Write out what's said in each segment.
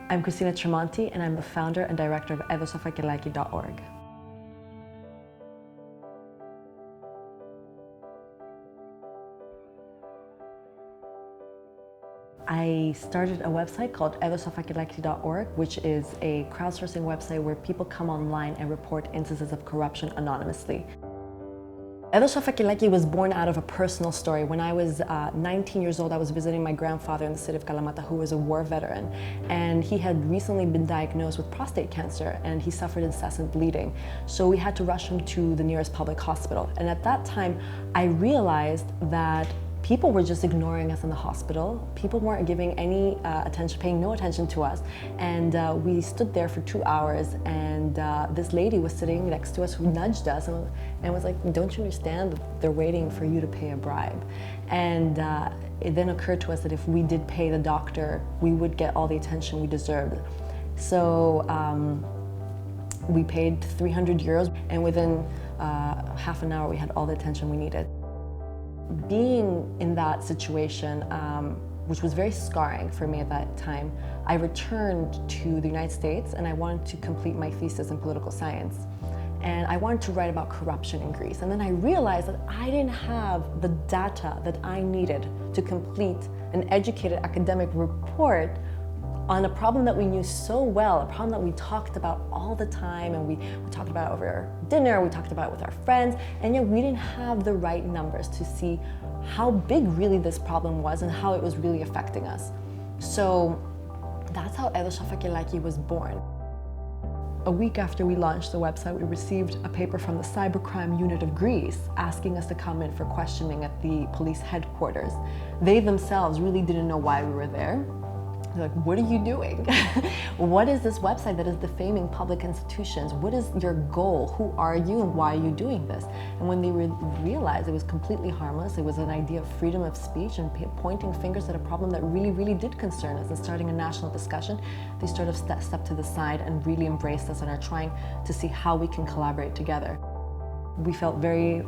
I'm Kristina Tremonti, and I'm the founder and director of edosafakilaki.org. I started a website called edosafakilaki.org, which is a crowdsourcing website where people come online and report instances of corruption anonymously. Edosafakilaki was born out of a personal story. When I was 19 years old, I was visiting my grandfather in the city of Kalamata, who was a war veteran, and he had recently been diagnosed with prostate cancer, and he suffered incessant bleeding. So we had to rush him to the nearest public hospital. And at that time, I realized that people were just ignoring us in the hospital. People weren't giving any attention, paying no attention to us. And we stood there for 2 hours, and this lady was sitting next to us who nudged us and was like, "Don't you understand that they're waiting for you to pay a bribe?" And it then occurred to us that if we did pay the doctor, we would get all the attention we deserved. So we paid 300 euros, and within half an hour we had all the attention we needed. Being in that situation, which was very scarring for me at that time, I returned to the United States and I wanted to complete my thesis in political science. And I wanted to write about corruption in Greece. And then I realized that I didn't have the data that I needed to complete an educated academic report on a problem that we knew so well, a problem that we talked about all the time, and we talked about it over dinner, we talked about it with our friends, and yet we didn't have the right numbers to see how big really this problem was and how it was really affecting us. So that's how Edosafakilaki was born. A week after we launched the website, we received a paper from the cybercrime unit of Greece asking us to come in for questioning at the police headquarters. They themselves really didn't know why we were there. They're like, "What are you doing? What is this website that is defaming public institutions? What is your goal? Who are you and why are you doing this?" And when they realized it was completely harmless, it was an idea of freedom of speech and pointing fingers at a problem that really, really did concern us and starting a national discussion, they sort of stepped to the side and really embraced us and are trying to see how we can collaborate together. We felt very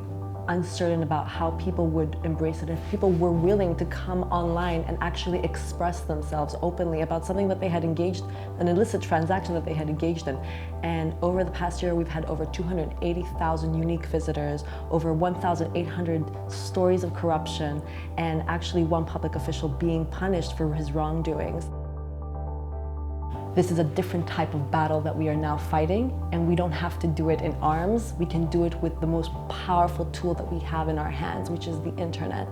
uncertain about how people would embrace it, if people were willing to come online and actually express themselves openly about something that they had engaged, an illicit transaction that they had engaged in. And over the past year, we've had over 280,000 unique visitors, over 1,800 stories of corruption, and actually one public official being punished for his wrongdoings. This is a different type of battle that we are now fighting, and we don't have to do it in arms. We can do it with the most powerful tool that we have in our hands, which is the internet.